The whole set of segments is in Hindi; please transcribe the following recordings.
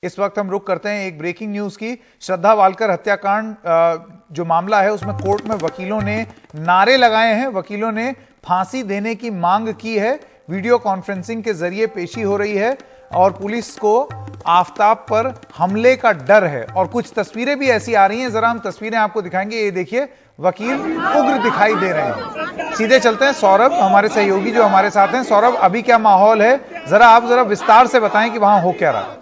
इस वक्त हम रुक करते हैं एक ब्रेकिंग न्यूज की। श्रद्धा वालकर हत्याकांड जो मामला है उसमें कोर्ट में वकीलों ने नारे लगाए हैं। वकीलों ने फांसी देने की मांग की है। वीडियो कॉन्फ्रेंसिंग के जरिए पेशी हो रही है और पुलिस को आफताब पर हमले का डर है और कुछ तस्वीरें भी ऐसी आ रही हैं। जरा हम तस्वीरें आपको दिखाएंगे। ये देखिए, वकील उग्र दिखाई दे रहे हैं। सीधे चलते हैं सौरभ, हमारे सहयोगी जो हमारे साथ हैं। सौरभ, अभी क्या माहौल है, जरा विस्तार से बताएं कि वहां हो क्या रहा है।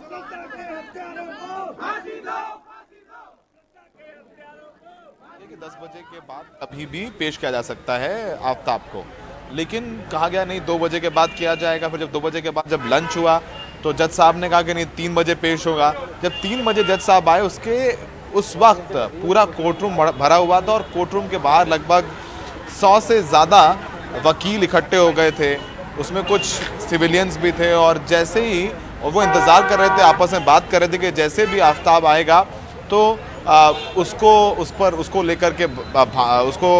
10 बजे के बाद अभी भी पेश किया जा सकता है आफताब को, लेकिन कहा गया नहीं 2 बजे के बाद किया जाएगा। फिर जब 2 बजे के बाद जब लंच हुआ तो जज साहब ने कहा कि नहीं 3 बजे पेश होगा। जब 3 बजे जज साहब आए उस वक्त पूरा कोर्टरूम भरा हुआ था और कोर्टरूम के बाहर लगभग 100 से ज़्यादा वकील इकट्ठे हो गए थे। उसमें कुछ सिविलियंस भी थे और जैसे ही वो इंतज़ार कर रहे थे, आपस में बात कर रहे थे कि जैसे भी आफताब आएगा तो उसको लेकर के उसको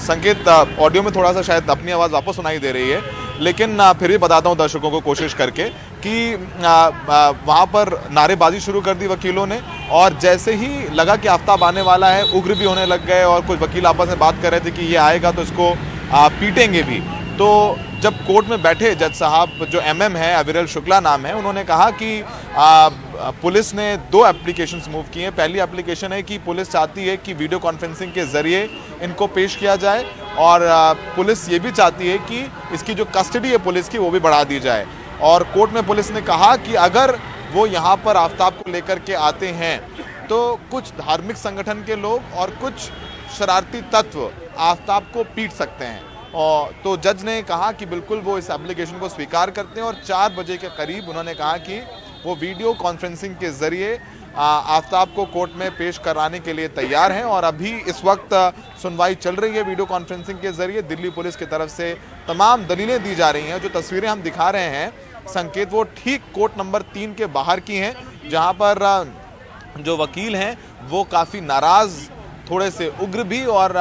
संकेत ऑडियो में थोड़ा सा शायद अपनी आवाज़ वापस सुनाई दे रही है, लेकिन फिर भी बताता हूं दर्शकों को कोशिश करके कि वहां पर नारेबाजी शुरू कर दी वकीलों ने और जैसे ही लगा कि आफताब आने वाला है उग्र भी होने लग गए और कुछ वकील आपस में बात कर रहे थे कि ये आएगा तो इसको पीटेंगे भी। तो जब कोर्ट में बैठे जज साहब, जो एमएम है, अविरल शुक्ला नाम है, उन्होंने कहा कि पुलिस ने 2 एप्लीकेशंस मूव किए हैं। पहली एप्लीकेशन है कि पुलिस चाहती है कि वीडियो कॉन्फ्रेंसिंग के जरिए इनको पेश किया जाए और पुलिस ये भी चाहती है कि इसकी जो कस्टडी है पुलिस की वो भी बढ़ा दी जाए। और कोर्ट में पुलिस ने कहा कि अगर वो यहाँ पर आफताब को लेकर के आते हैं तो कुछ धार्मिक संगठन के लोग और कुछ शरारती तत्व आफताब को पीट सकते हैं। और तो जज ने कहा कि बिल्कुल वो इस एप्लीकेशन को स्वीकार करते हैं और 4 बजे के करीब उन्होंने कहा कि वो वीडियो कॉन्फ्रेंसिंग के जरिए आफताब को कोर्ट में पेश कराने के लिए तैयार हैं। और अभी इस वक्त सुनवाई चल रही है वीडियो कॉन्फ्रेंसिंग के जरिए। दिल्ली पुलिस की तरफ से तमाम दलीलें दी जा रही हैं। जो तस्वीरें हम दिखा रहे हैं संकेत, वो ठीक कोर्ट नंबर 3 के बाहर की हैं, जहां पर जो वकील हैं वो काफ़ी नाराज़, थोड़े से उग्र भी और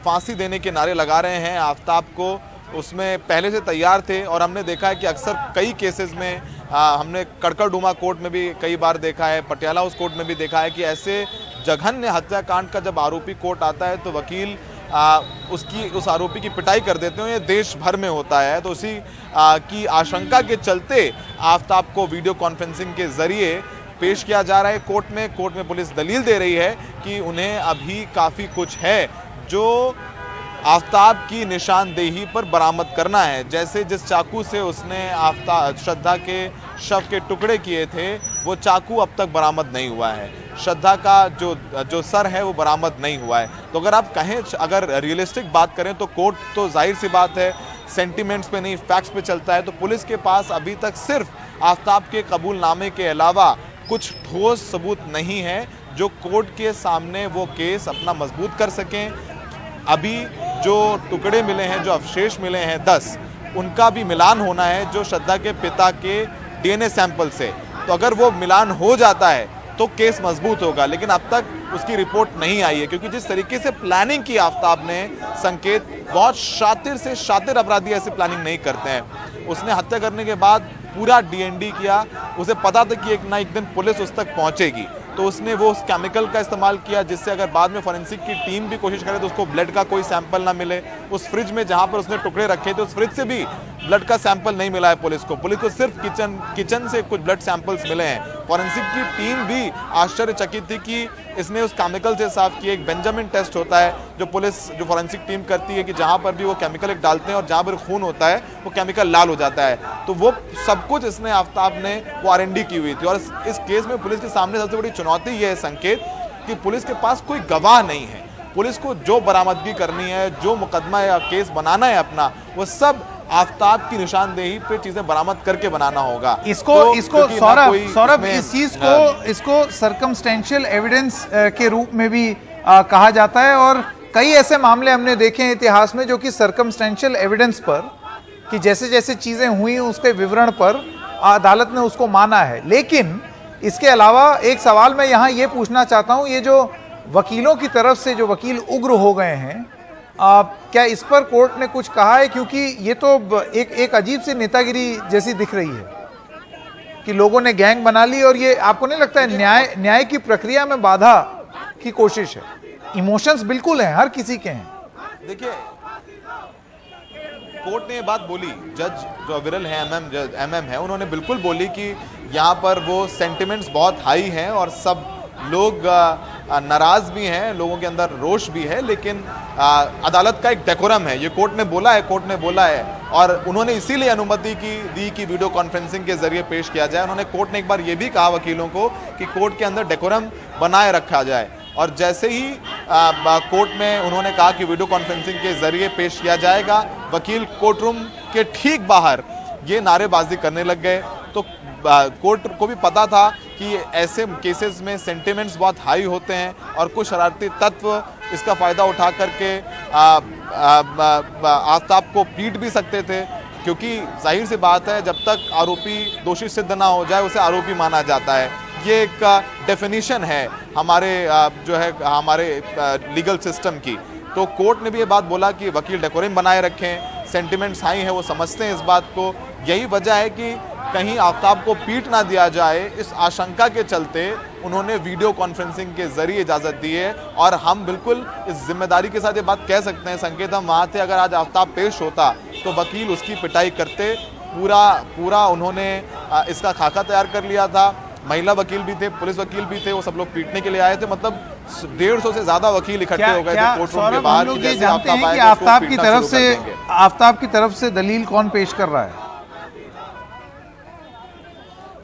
फांसी देने के नारे लगा रहे हैं आफताब को। उसमें पहले से तैयार थे और हमने देखा है कि अक्सर कई केसेस में हमने कड़कड़डूमा कोर्ट में भी कई बार देखा है, पटियाला हाउस कोर्ट में भी देखा है कि ऐसे जघन्य हत्याकांड का जब आरोपी कोर्ट आता है तो वकील उस आरोपी की पिटाई कर देते हैं। ये देश भर में होता है। तो उसी की आशंका के चलते आफताब को वीडियो कॉन्फ्रेंसिंग के जरिए पेश किया जा रहा है कोर्ट में। कोर्ट में पुलिस दलील दे रही है कि उन्हें अभी काफ़ी कुछ है जो आफताब की निशानदेही पर बरामद करना है। जैसे जिस चाकू से उसने श्रद्धा के शव के टुकड़े किए थे वो चाकू अब तक बरामद नहीं हुआ है। श्रद्धा का जो सर है वो बरामद नहीं हुआ है। तो अगर आप कहें, अगर रियलिस्टिक बात करें तो कोर्ट तो जाहिर सी बात है सेंटिमेंट्स पे नहीं फैक्ट्स पे चलता है। तो पुलिस के पास अभी तक सिर्फ आफताब के कबूलनामे के अलावा कुछ ठोस सबूत नहीं है जो कोर्ट के सामने वो केस अपना मजबूत कर सकें। अभी जो टुकड़े मिले हैं, जो अवशेष मिले हैं 10, उनका भी मिलान होना है जो श्रद्धा के पिता के डीएनए सैंपल से। तो अगर वो मिलान हो जाता है तो केस मजबूत होगा, लेकिन अब तक उसकी रिपोर्ट नहीं आई है। क्योंकि जिस तरीके से प्लानिंग की आफताब ने, संकेत, बहुत शातिर से शातिर अपराधी ऐसी प्लानिंग नहीं करते हैं। उसने हत्या करने के बाद पूरा डीएनडी किया। उसे पता था कि एक ना एक दिन पुलिस उस तक पहुंचेगी, तो उसने वो उस केमिकल का इस्तेमाल किया जिससे अगर बाद में फॉरेंसिक की टीम भी कोशिश करे तो उसको ब्लड का कोई सैंपल ना मिले। उस फ्रिज में जहां पर उसने टुकड़े रखे थे उस फ्रिज से भी ब्लड का सैंपल नहीं मिला है पुलिस को। पुलिस को सिर्फ किचन से कुछ ब्लड सैंपल्स मिले हैं। फॉरेंसिक की टीम भी आश्चर्यचकित थी कि इसने उस केमिकल से साफ किया। एक बेंजामिन टेस्ट होता है जो फॉरेंसिक टीम करती है कि जहां पर भी वो केमिकल एक डालते हैं और जहां पर खून होता है वो केमिकल लाल हो जाता है। तो वो सब कुछ इसने आफताब ने वो आरएनडी की हुई थी। और इस केस में पुलिस के सामने सबसे बड़ी चुनौती ये है संकेत कि पुलिस के पास कोई गवाह नहीं है। पुलिस को जो बरामदगी करनी है, जो मुकदमा या केस बनाना है अपना, वो सब आफताब की निशानदेही पे चीजें बरामद करके बनाना होगा। इसको सौरभ इस चीज को इसको सर्कमस्टेंशियल एविडेंस के रूप में भी कहा जाता है और कई ऐसे मामले हमने देखे हैं इतिहास में जो कि सर्कमस्टेंशियल एविडेंस पर, कि जैसे जैसे चीजें हुई उसके विवरण पर अदालत ने उसको माना है। लेकिन इसके अलावा एक सवाल मैं यहाँ ये पूछना चाहता हूँ, ये जो वकीलों की तरफ से जो वकील उग्र हो गए हैं, क्या इस पर कोर्ट ने कुछ कहा है? क्योंकि ये तो एक अजीब सी नेतागिरी जैसी दिख रही है। कि लोगों ने गैंग बना ली, और ये आपको नहीं लगता है न्याय की प्रक्रिया में बाधा की कोशिश है? इमोशंस बिल्कुल हैं, हर किसी के हैं। देखिए, कोर्ट ने ये बात बोली, जज जो विरल है, एमएम है, उन्होंने बिल्कुल बोली कि यहाँ पर वो सेंटिमेंट्स बहुत हाई हैं और सब लोग नाराज भी हैं, लोगों के अंदर रोष भी है, लेकिन अदालत का एक डेकोरम है, ये कोर्ट ने बोला है और उन्होंने इसीलिए अनुमति दी कि वीडियो कॉन्फ्रेंसिंग के जरिए पेश किया जाए। उन्होंने कोर्ट ने एक बार ये भी कहा वकीलों को कि कोर्ट के अंदर डेकोरम बनाए रखा जाए, और जैसे ही कोर्ट में उन्होंने कहा कि वीडियो कॉन्फ्रेंसिंग के जरिए पेश किया जाएगा, वकील कोर्ट रूम के ठीक बाहर ये नारेबाजी करने लग गए। तो कोर्ट को भी पता था कि ऐसे केसेस में सेंटिमेंट्स बहुत हाई होते हैं और कुछ शरारती तत्व इसका फ़ायदा उठा करके आफ्ताब को पीट भी सकते थे, क्योंकि जाहिर सी बात है जब तक आरोपी दोषी सिद्ध ना हो जाए उसे आरोपी माना जाता है। ये एक डेफिनेशन है हमारे हमारे लीगल सिस्टम की। तो कोर्ट ने भी ये बात बोला कि वकील डेकोरम बनाए रखें, सेंटिमेंट्स हाई हैं, वो समझते हैं इस बात को। यही वजह है कि कहीं आफ्ताब को पीट ना दिया जाए, इस आशंका के चलते उन्होंने वीडियो कॉन्फ्रेंसिंग के जरिए इजाज़त दी है। और हम बिल्कुल इस जिम्मेदारी के साथ ये बात कह सकते हैं, संकेत, हम वहाँ थे, अगर आज आफ्ताब पेश होता तो वकील उसकी पिटाई करते। पूरा उन्होंने इसका खाका तैयार कर लिया था, महिला वकील भी थे, पुलिस वकील भी थे, वो सब लोग पीटने के लिए आए थे। मतलब 150 से ज्यादा वकील इकट्ठे हो गए थे कोर्ट रूम के बाहर। लोग ये जानते हैं कि आफ्ताब की तरफ से दलील कौन पेश कर रहा है?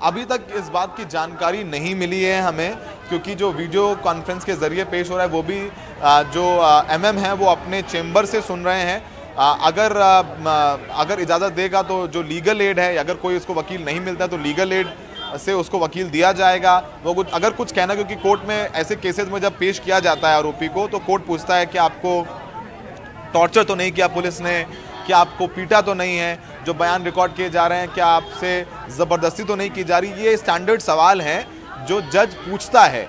अभी तक इस बात की जानकारी नहीं मिली है हमें, क्योंकि जो वीडियो कॉन्फ्रेंस के जरिए पेश हो रहा है वो भी जो एमएम है वो अपने चेंबर से सुन रहे हैं। अगर इजाज़त देगा तो जो लीगल एड है, अगर कोई उसको वकील नहीं मिलता तो लीगल एड से उसको वकील दिया जाएगा। वो अगर कुछ कहना, क्योंकि कोर्ट में ऐसे केसेस में जब पेश किया जाता है आरोपी को तो कोर्ट पूछता है कि आपको टॉर्चर तो नहीं किया पुलिस ने, क्या आपको पीटा तो नहीं है, जो बयान रिकॉर्ड किए जा रहे हैं क्या आपसे ज़बरदस्ती तो नहीं की जा रही। ये स्टैंडर्ड सवाल हैं जो जज पूछता है।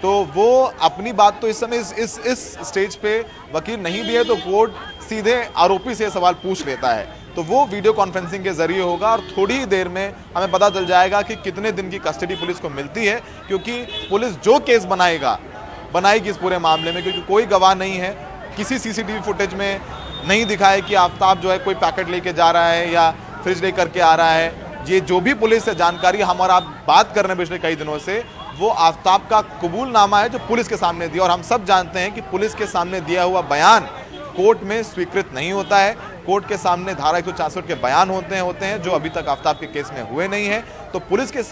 तो वो अपनी बात तो इस समय इस स्टेज पे वकील नहीं भी है तो कोर्ट सीधे आरोपी से सवाल पूछ लेता है। तो वो वीडियो कॉन्फ्रेंसिंग के जरिए होगा और थोड़ी ही देर में हमें पता चल जाएगा कि कितने दिन की कस्टडी पुलिस को मिलती है, क्योंकि पुलिस जो केस बनाएगी इस पूरे मामले में, क्योंकि कोई गवाह नहीं है, किसी सीसीटीवी फुटेज में नहीं दिखा है कि आफ्ताब जो है कोई पैकेट लेके जा रहा है या फ्रिज ले करके आ रहा है। ये जो भी पुलिस से जानकारी हम और आप बात कर रहे हैं पिछले कई दिनों से, वो आफ्ताब का कबूलनामा है जो पुलिस के सामने दिया। और हम सब जानते हैं कि पुलिस के सामने दिया हुआ बयान कोर्ट में स्वीकृत नहीं होता है। कोर्ट के सामने धारा 166 के बयान होते हैं जो अभी तक आफ्ताब के केस में हुए नहीं है। तो पुलिस के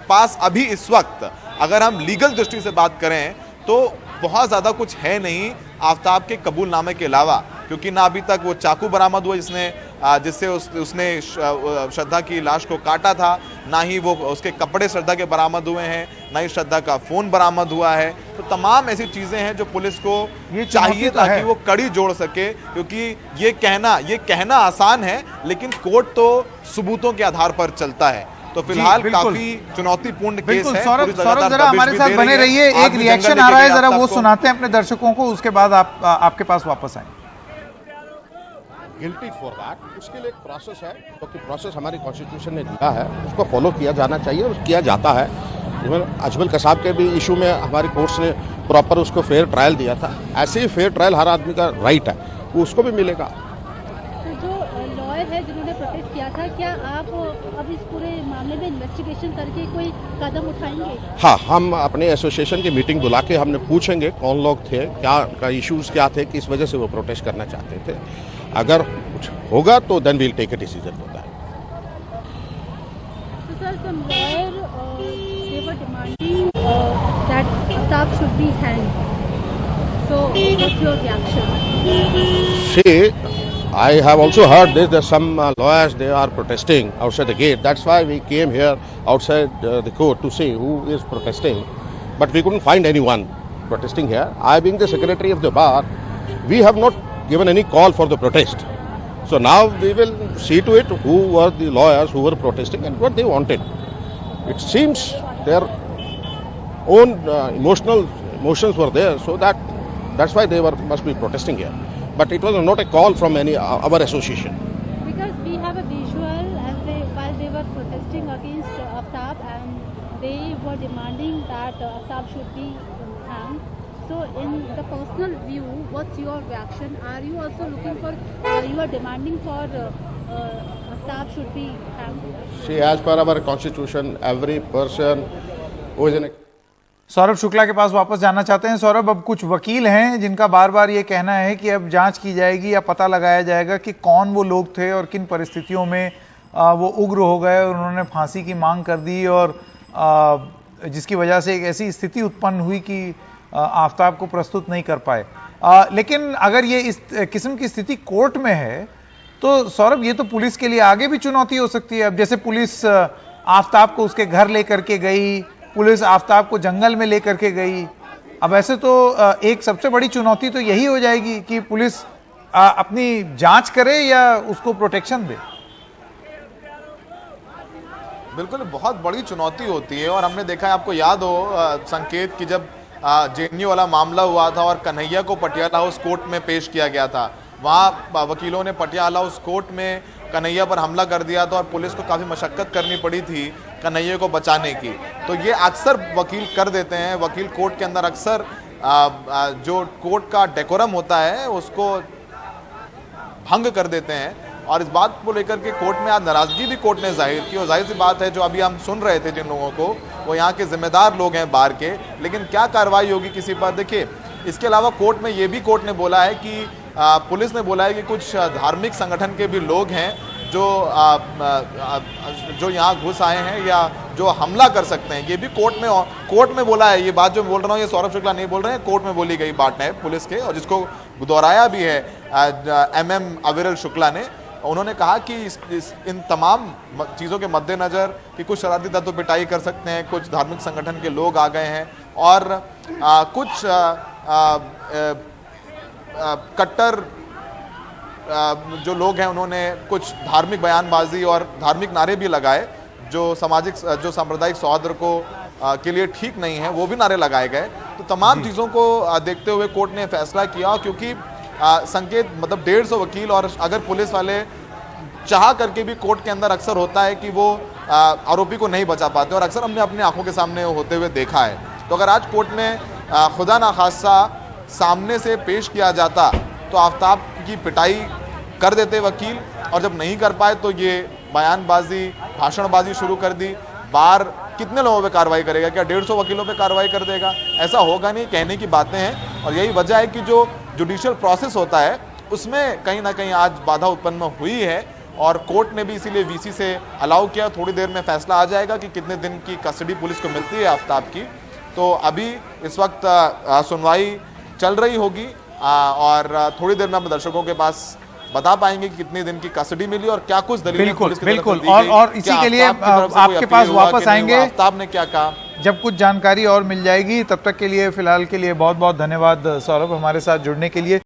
पास अभी इस वक्त अगर हम लीगल दृष्टि से बात करें तो बहुत ज़्यादा कुछ है नहीं आफ्ताब के कबूलनामे के अलावा, क्योंकि ना अभी तक वो चाकू बरामद हुआ जिससे उसने श्रद्धा की लाश को काटा था, ना ही वो उसके कपड़े श्रद्धा के बरामद हुए हैं, ना ही श्रद्धा का फ़ोन बरामद हुआ है। तो तमाम ऐसी चीज़ें हैं जो पुलिस को चाहिए ताकि वो कड़ी जोड़ सके, क्योंकि ये कहना आसान है लेकिन कोर्ट तो सबूतों के आधार पर चलता है। तो फिलहाल काफी चुनौतीपूर्ण केस है। सौरभ जरा हमारे साथ बने रहिए, एक रिएक्शन आ रहा है, जरा वो सुनाते हैं अपने दर्शकों को, उसके बाद आपके पास वापस आएंगे। गिल्टी फॉर दैट, उसके लिए एक प्रोसेस है, क्योंकि प्रोसेस हमारी कॉन्स्टिट्यूशन ने दिया है, उसको फॉलो किया जाना चाहिए और किया जाता है। अजमल कसाब के भी इशू में हमारी कोर्ट्स ने प्रॉपर उसको फेयर ट्रायल दिया था। ऐसे ही फेयर ट्रायल हर आदमी का राइट है, वो उसको भी मिलेगा। तो जो लॉयर है जिन्होंने प्रोटेस्ट किया था, क्या आप अब इस पूरे मामले में इन्वेस्टिगेशन करके कोई कदम उठाएंगे? हाँ, हम अपने एसोसिएशन की मीटिंग बुला के हमने पूछेंगे कौन लोग थे, क्या इश्यूज क्या थे, किस वजह से वो प्रोटेस्ट करना चाहते थे। अगर कुछ होगा तो then we'll take a decision होता है। So sir, some lawyer they were demanding that Aftab should be hanged. So what's your reaction? See, I have also heard this. There's some lawyers, they are protesting outside the gate. That's why we came here outside the court to see who is protesting. But we couldn't find anyone protesting here. I, being the secretary of the bar, we have not given any call for the protest. So now we will see to it who were the lawyers who were protesting and what they wanted. It seems their own emotions were there, so that's why they must be protesting here. But it was not a call from any our association. Because we have a visual while they were protesting, a against Aftab, and they were demanding that Aftab should be hanged. So, in the personal view, what's your reaction? Are you also looking for? You are demanding for Aftab should be hanged? See, as per our constitution, every person who is in a Saurabh Shukla के पास वापस जाना चाहते हैं। सौरभ, अब कुछ वकील हैं जिनका बार बार ये कहना है कि अब जांच की जाएगी या पता लगाया जाएगा कि कौन वो लोग थे और किन परिस्थितियों में वो उग्र हो गए और उन्होंने फांसी की मांग कर दी, और जिसकी वजह से एक ऐसी स्थिति उत्पन्न हुई कि आफ्ताब को प्रस्तुत नहीं कर पाए। लेकिन अगर ये इस किस्म की स्थिति कोर्ट में है तो सौरभ, ये तो पुलिस के लिए आगे भी चुनौती हो सकती है। अब जैसे पुलिस आफ्ताब को उसके घर लेकर के गई, पुलिस आफ्ताब को जंगल में लेकर के गई, अब ऐसे तो एक सबसे बड़ी चुनौती तो यही हो जाएगी कि पुलिस अपनी जांच करे या उसको प्रोटेक्शन दे। बिल्कुल, बहुत बड़ी चुनौती होती है। और हमने देखा है, आपको याद हो संकेत, कि जब जेएनयू वाला मामला हुआ था और कन्हैया को पटियाला हाउस कोर्ट में पेश किया गया था, वहाँ वकीलों ने पटियाला हाउस कोर्ट में कन्हैया पर हमला कर दिया था और पुलिस को काफ़ी मशक्कत करनी पड़ी थी कन्हैया को बचाने की। तो ये अक्सर वकील कर देते हैं। वकील कोर्ट के अंदर अक्सर जो कोर्ट का डेकोरम होता है उसको भंग कर देते हैं, और इस बात को लेकर के कोर्ट में आज नाराजगी भी कोर्ट ने जाहिर की। और जाहिर सी बात है, जो अभी हम सुन रहे थे जिन लोगों को, वो यहाँ के जिम्मेदार लोग हैं बार के, लेकिन क्या कार्रवाई होगी किसी पर? देखिए, इसके अलावा कोर्ट में ये भी कोर्ट ने बोला है कि पुलिस ने बोला है कि कुछ धार्मिक संगठन के भी लोग हैं जो यहाँ घुस आए हैं या जो हमला कर सकते हैं। ये भी कोर्ट में बोला है। ये बात जो बोल रहा हूँ ये सौरभ शुक्ला नहीं बोल रहे हैं, कोर्ट में बोली गई बात है पुलिस के, और जिसको दोहराया भी है MM अविरल शुक्ला ने। उन्होंने कहा कि इन तमाम चीज़ों के मद्देनज़र कि कुछ शरारती तत्व पिटाई कर सकते हैं, कुछ धार्मिक संगठन के लोग आ गए हैं, और कुछ कट्टर जो लोग हैं उन्होंने कुछ धार्मिक बयानबाजी और धार्मिक नारे भी लगाए जो सांप्रदायिक सौहार्द को के लिए ठीक नहीं है, वो भी नारे लगाए गए। तो तमाम चीज़ों को देखते हुए कोर्ट ने फैसला किया, क्योंकि संकेत मतलब 150 वकील, और अगर पुलिस वाले चाह करके भी कोर्ट के अंदर अक्सर होता है कि वो आरोपी को नहीं बचा पाते, और अक्सर हमने अपनी आंखों के सामने होते हुए देखा है। तो अगर आज कोर्ट में खुदा ना खासा सामने से पेश किया जाता तो आफ्ताब की पिटाई कर देते वकील, और जब नहीं कर पाए तो ये बयानबाजी, भाषणबाजी शुरू कर दी। बार कितने लोगों पे कार्रवाई करेगा? क्या 150 वकीलों पे कार्रवाई कर देगा? ऐसा होगा नहीं, कहने की बातें हैं। और यही वजह है कि जो जुडिशियल प्रोसेस होता है उसमें कहीं ना कहीं आज बाधा उत्पन्न हुई है, और कोर्ट ने भी इसीलिए VC से अलाउ किया। थोड़ी देर में फैसला आ जाएगा कि कितने दिन की कस्टडी पुलिस को मिलती है आफ्ताब की। तो अभी इस वक्त सुनवाई चल रही होगी, और थोड़ी देर में हम दर्शकों के पास बता पाएंगे कि कितने दिन की कस्टडी मिली और क्या कुछ दलीलें पुलिस की तरफ से दी गई। और इसी के लिए आपके पास वापस आएंगे, आफ्ताब ने क्या कहा, जब कुछ जानकारी और मिल जाएगी। तब तक के लिए, फिलहाल के लिए बहुत बहुत धन्यवाद सौरभ, हमारे साथ जुड़ने के लिए।